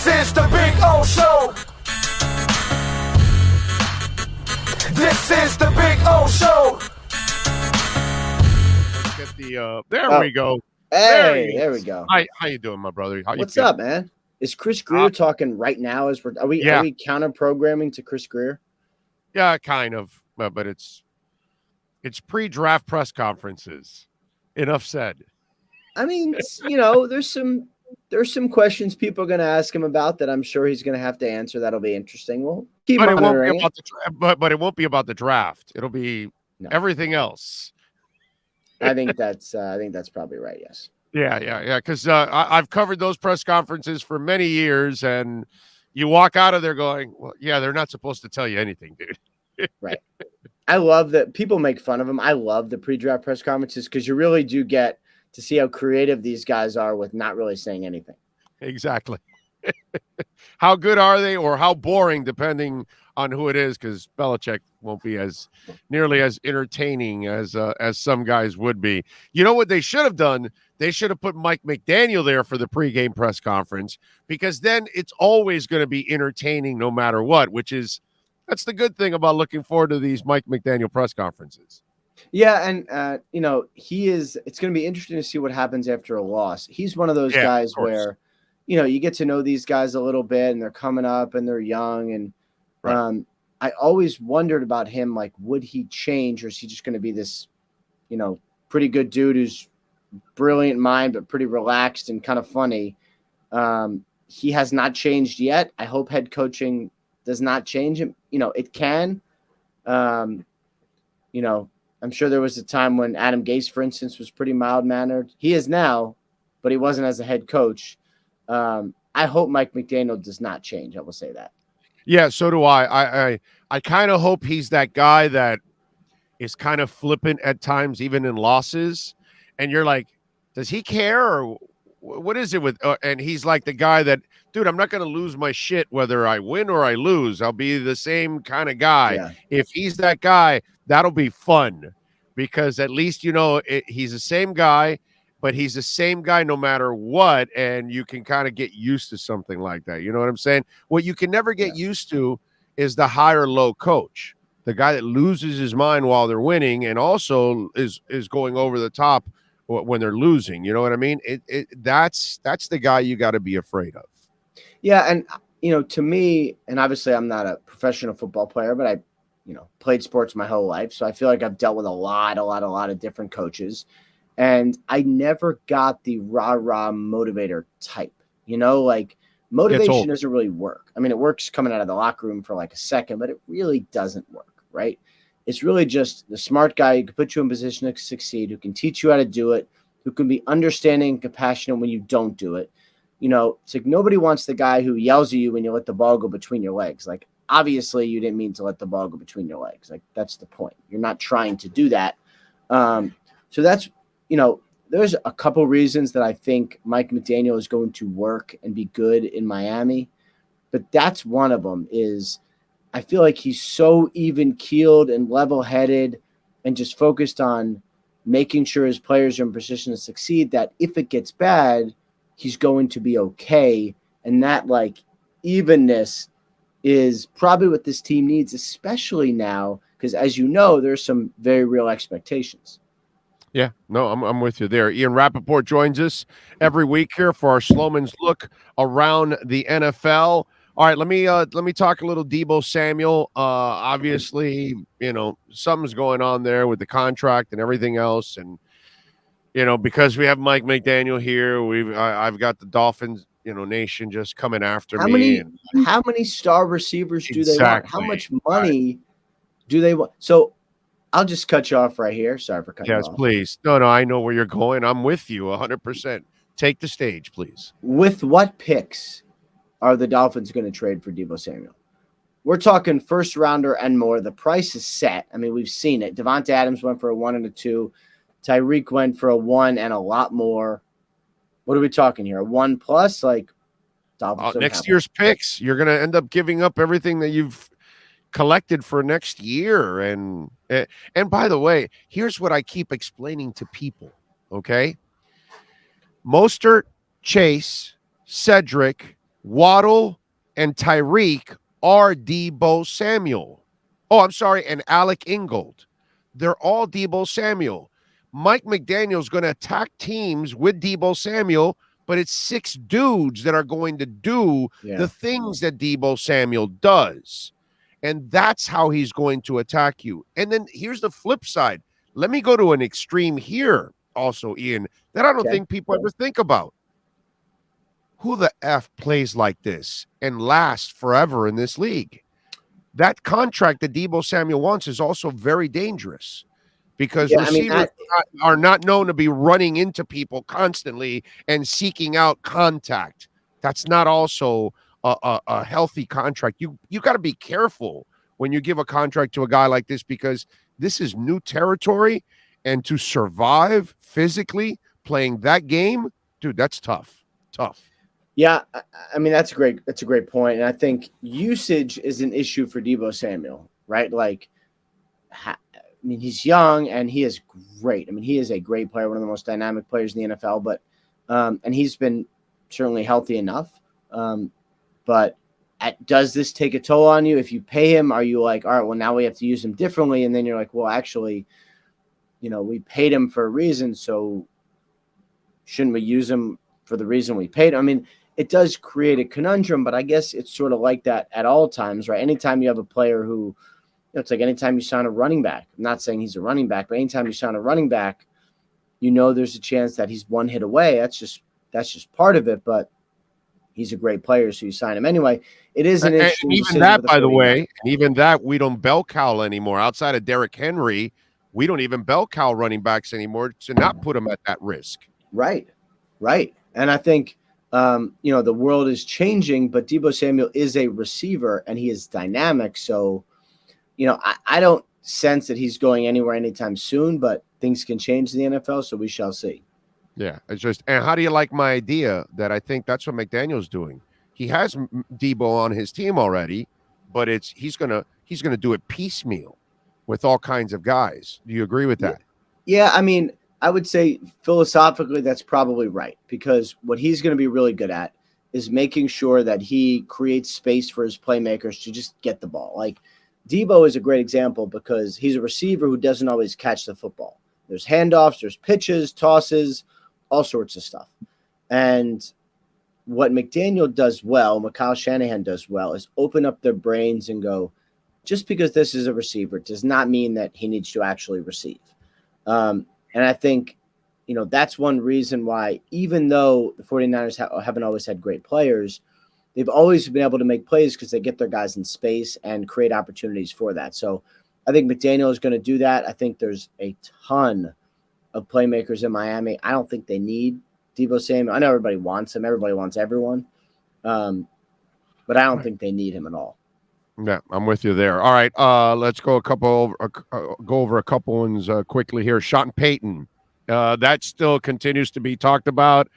This is the Big O Show. This is the Big O Show. Let's get the there we go. Hey, there we go. Hi, how you doing, my brother? What's up, man? Is Chris Greer talking right now? Are we counter programming to Chris Greer? Yeah, kind of, but it's pre-draft press conferences. Enough said. I mean, there's some questions people are going to ask him about that I'm sure he's going to have to answer. That'll be interesting. We'll keep monitoring it. But it won't be about the draft. It'll be everything else. I think that's probably right. Yes. Yeah. Because I've covered those press conferences for many years, and you walk out of there going, "Well, yeah, they're not supposed to tell you anything, dude." Right. I love that people make fun of him. I love the pre-draft press conferences because you really do get to see how creative these guys are with not really saying anything. Exactly. How good are they, or how boring, depending on who it is, because Belichick won't be as nearly as entertaining as some guys would be. You know what they should have done? They should have put Mike McDaniel there for the pregame press conference, because then it's always going to be entertaining no matter what, that's the good thing about looking forward to these Mike McDaniel press conferences. Yeah, and it's going to be interesting to see what happens after a loss. He's one of those guys where, you get to know these guys a little bit, and they're coming up and they're young, and I always wondered about him, like, would he change, or is he just going to be this, pretty good dude who's brilliant mind but pretty relaxed and kind of funny? He has not changed yet. I hope head coaching does not change him. It can. I'm sure there was a time when Adam Gase, for instance, was pretty mild-mannered. He is now, but he wasn't as a head coach. I hope Mike McDaniel does not change. I will say that. Yeah, so do I. I kind of hope he's that guy that is kind of flippant at times, even in losses. And you're like, does he care, or what is it with? And he's like the guy that, dude, I'm not going to lose my shit whether I win or I lose. I'll be the same kind of guy. Yeah. If he's that guy, that'll be fun, because at least he's the same guy, but he's the same guy no matter what, and you can kind of get used to something like that. You know what I'm saying? What you can never get used to is the high or low coach, the guy that loses his mind while they're winning and also is going over the top when they're losing. You know what I mean? That's the guy you got to be afraid of. Yeah, and to me, and obviously I'm not a professional football player, but I played sports my whole life, so I feel like I've dealt with a lot of different coaches, and I never got the rah-rah motivator type. Like, motivation doesn't really work. I mean, it works coming out of the locker room for like a second, but it really doesn't work, right? It's really just the smart guy who can put you in position to succeed, who can teach you how to do it, who can be understanding and compassionate when you don't do it. It's like nobody wants the guy who yells at you when you let the ball go between your legs. Like, obviously you didn't mean to let the ball go between your legs. Like, that's the point. You're not trying to do that. So that's, there's a couple reasons that I think Mike McDaniel is going to work and be good in Miami, but that's one of them. Is I feel like he's so even-keeled and level-headed and just focused on making sure his players are in position to succeed, that if it gets bad, he's going to be okay. And that, like, evenness is probably what this team needs, especially now, because as you know, there's some very real expectations. Yeah, no, I'm with you there. Ian Rapoport joins us every week here for our Slomin's look around the NFL. All right, let me talk a little Debo Samuel. Obviously, something's going on there with the contract and everything else, and because we have Mike McDaniel here, I've got the Dolphins, nation just coming after me. How many star receivers do they want? How much money do they want? So I'll just cut you off right here. Sorry for cutting you off. Yes, please. No, I know where you're going. I'm with you 100%. Take the stage, please. With what picks are the Dolphins going to trade for Debo Samuel? We're talking first rounder and more. The price is set. I mean, we've seen it. Devonta Adams went for a 1 and a 2. Tyreek went for a 1 and a lot more. What are we talking here? A 1+? Like, Dolphins next year's picks, you're going to end up giving up everything that you've collected for next year. And by the way, here's what I keep explaining to people, okay? Mostert, Chase, Cedric, Waddle and Tyreek are Debo Samuel. Oh, I'm sorry, and Alec Ingold. They're all Debo Samuel. Mike McDaniel's going to attack teams with Debo Samuel, but it's 6 dudes that are going to do the things that Debo Samuel does. And that's how he's going to attack you. And then here's the flip side. Let me go to an extreme here also, Ian, that I don't think people ever think about. Who the F plays like this and lasts forever in this league? That contract that Debo Samuel wants is also very dangerous because receivers are not known to be running into people constantly and seeking out contact. That's not also a healthy contract. You got to be careful when you give a contract to a guy like this because this is new territory, and to survive physically playing that game, dude, that's tough. Tough. Yeah, I mean that's a great point, and I think usage is an issue for Debo Samuel, right? Like, I mean, he's young and he is great. I mean, he is a great player, one of the most dynamic players in the NFL. But and he's been certainly healthy enough. But does this take a toll on you? If you pay him, are you like, all right, well, now we have to use him differently? And then you're like, well, actually, we paid him for a reason, so shouldn't we use him for the reason we paid him? I mean, it does create a conundrum, but I guess it's sort of like that at all times, right? Anytime you have a player who, it's like anytime you sign a running back, I'm not saying he's a running back, but anytime you sign a running back, there's a chance that he's one hit away. That's just part of it, but he's a great player, so you sign him anyway. It is an interesting even that, by the way, even that we don't bell cow anymore. Outside of Derrick Henry, we don't even bell cow running backs anymore to not put them at that risk. Right. And I think, the world is changing, but Debo Samuel is a receiver and he is dynamic. So, I don't sense that he's going anywhere anytime soon, but things can change in the NFL, so we shall see. Yeah, it's just, and how do you like my idea that I think that's what McDaniel's doing? He has Debo on his team already, but he's gonna do it piecemeal with all kinds of guys. Do you agree with that? Yeah, I mean, I would say philosophically that's probably right, because what he's going to be really good at is making sure that he creates space for his playmakers to just get the ball. Like Debo is a great example because he's a receiver who doesn't always catch the football. There's handoffs, there's pitches, tosses, all sorts of stuff. And what McDaniel does well, what Kyle Shanahan does well, is open up their brains and go, just because this is a receiver does not mean that he needs to actually receive. And I think, that's one reason why, even though the 49ers haven't always had great players, they've always been able to make plays because they get their guys in space and create opportunities for that. So I think McDaniel is going to do that. I think there's a ton of playmakers in Miami. I don't think they need Debo Samuel. I know everybody wants him. Everybody wants everyone. But I don't think they need him at all. Yeah, I'm with you there. All right, let's go go over a couple ones quickly here. Sean Payton, that still continues to be talked about,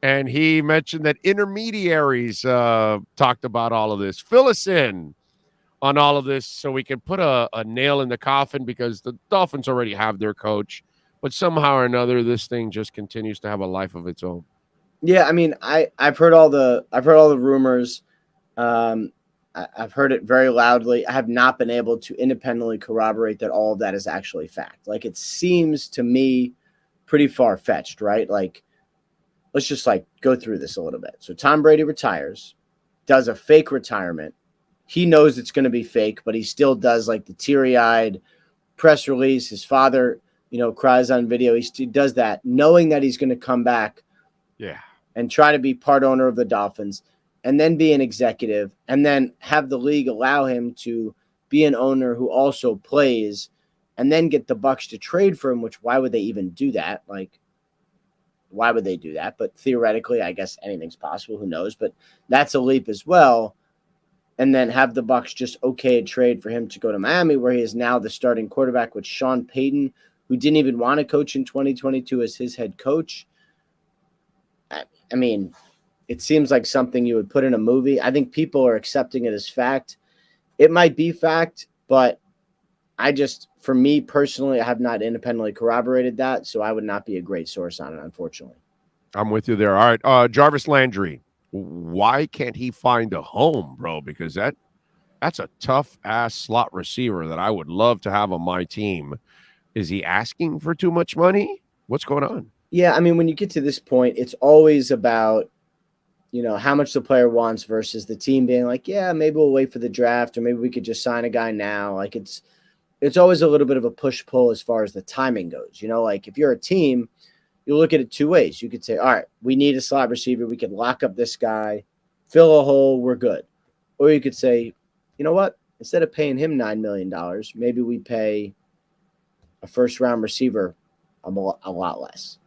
and he mentioned that intermediaries talked about all of this. Fill us in on all of this so we can put a nail in the coffin, because the Dolphins already have their coach, but somehow or another, this thing just continues to have a life of its own. Yeah, I mean, I've heard all the rumors. I've heard it very loudly. I have not been able to independently corroborate that all of that is actually fact. Like, it seems to me pretty far-fetched, right? Like, let's just go through this a little bit. So Tom Brady retires, does a fake retirement. He knows it's going to be fake, but he still does the teary-eyed press release. His father, cries on video. He does that knowing that he's going to come back and try to be part owner of the Dolphins, and then be an executive, and then have the league allow him to be an owner who also plays, and then get the Bucs to trade for him, which why would they even do that? Why would they do that? But theoretically, I guess anything's possible. Who knows? But that's a leap as well. And then have the Bucs just okay a trade for him to go to Miami, where he is now the starting quarterback with Sean Payton, who didn't even want to coach in 2022 as his head coach. I mean, it seems like something you would put in a movie. I think people are accepting it as fact. It might be fact, but for me personally, I have not independently corroborated that, so I would not be a great source on it, unfortunately. I'm with you there. All right, Jarvis Landry. why can't he find a home, bro? Because that's a tough ass slot receiver that I would love to have on my team. Is he asking for too much money? What's going on? Yeah, I mean, when you get to this point, it's always about, how much the player wants versus the team being like, yeah, maybe we'll wait for the draft, or maybe we could just sign a guy now. Like it's always a little bit of a push-pull as far as the timing goes. Like if you're a team, you look at it two ways. You could say, all right, we need a slot receiver. We could lock up this guy, fill a hole, we're good. Or you could say, you know what? Instead of paying him $9 million, maybe we pay a first-round receiver a lot less.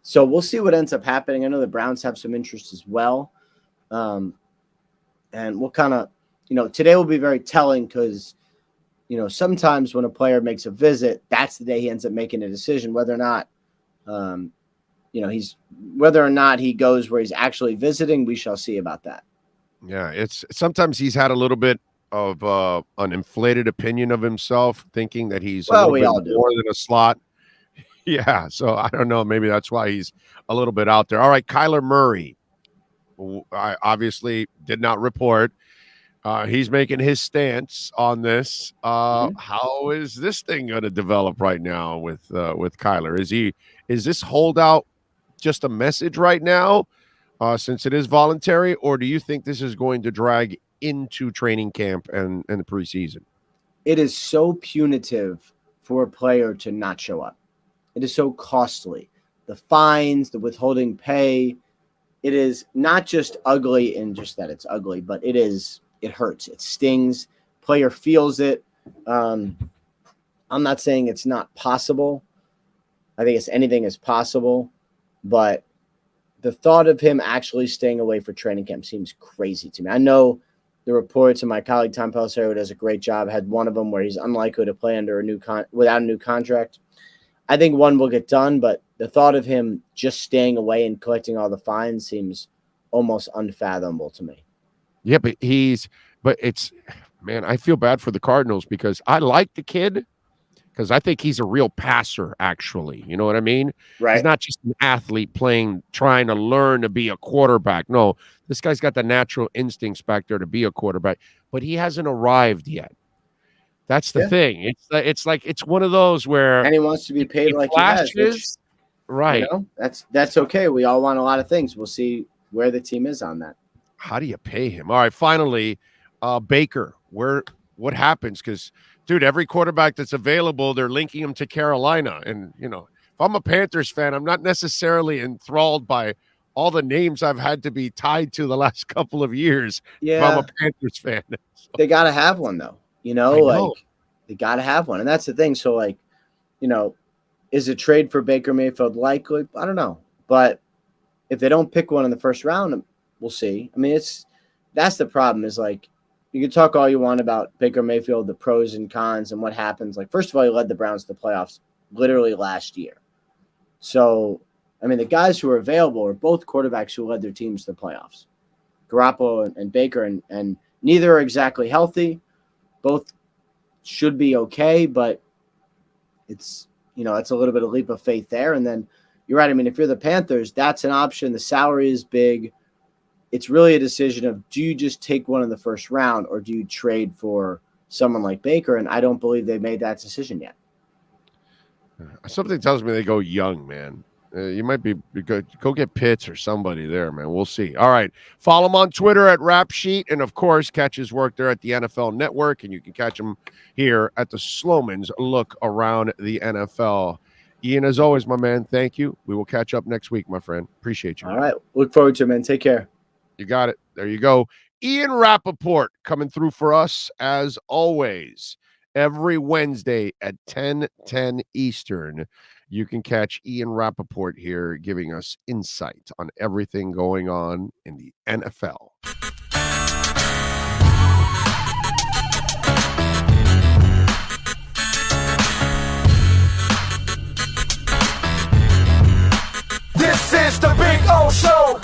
So we'll see what ends up happening. I know the Browns have some interest as well. And we'll kind of, today will be very telling because, sometimes when a player makes a visit, that's the day he ends up making a decision, whether or not, whether or not he goes where he's actually visiting, we shall see about that. Yeah, it's sometimes he's had a little bit of an inflated opinion of himself, thinking that he's a little bit more than a slot. Yeah, so I don't know. Maybe that's why he's a little bit out there. All right, Kyler Murray, I obviously did not report. He's making his stance on this. How is this thing going to develop right now with Kyler? Is this holdout just a message right now, since it is voluntary, or do you think this is going to drag into training camp and the preseason? It is so punitive for a player to not show up. It is so costly. The fines, the withholding pay, it is not just ugly in just that it's ugly, but it hurts. It stings. Player feels it. I'm not saying it's not possible. I think anything is possible, but the thought of him actually staying away for training camp seems crazy to me. I know the reports, and my colleague Tom Pelissero does a great job, had one of them where he's unlikely to play under without a new contract. I think one will get done, but the thought of him just staying away and collecting all the fines seems almost unfathomable to me. Yeah, but I feel bad for the Cardinals because I like the kid because I think he's a real passer, actually. You know what I mean? Right. He's not just an athlete trying to learn to be a quarterback. No, this guy's got the natural instincts back there to be a quarterback, but he hasn't arrived yet. That's the thing. It's like it's one of those where and he wants to be paid like flashes, he has, which, right? That's okay. We all want a lot of things. We'll see where the team is on that. How do you pay him? All right, finally, Baker. What happens? Because, dude, every quarterback that's available, they're linking him to Carolina. And, if I'm a Panthers fan, I'm not necessarily enthralled by all the names I've had to be tied to the last couple of years. Yeah. If I'm a Panthers fan. So. They got to have one, though. They got to have one. And that's the thing. So, is a trade for Baker Mayfield likely? I don't know. But if they don't pick one in the first round, we'll see. I mean, that's the problem is you can talk all you want about Baker Mayfield, the pros and cons and what happens. First of all, he led the Browns to the playoffs literally last year. So, I mean, the guys who are available are both quarterbacks who led their teams to the playoffs. Garoppolo and Baker, and neither are exactly healthy. Both should be okay, but it's a little bit of leap of faith there. And then you're right. I mean, if you're the Panthers, that's an option. The salary is big. It's really a decision of, do you just take one in the first round or do you trade for someone like Baker? And I don't believe they've made that decision yet. Something tells me they go young, man. You might be good. Go get Pitts or somebody there, man. We'll see. All right. Follow him on Twitter at Rap Sheet. And, of course, catch his work there at the NFL Network. And you can catch him here at the Slomin's Look Around the NFL. Ian, as always, my man, thank you. We will catch up next week, my friend. Appreciate you. All right. Look forward to it, man. Take care. You got it. There you go. Ian Rapoport coming through for us, as always, every Wednesday at 10:10 Eastern. You can catch Ian Rapoport here giving us insight on everything going on in the NFL. This is the Big O Show.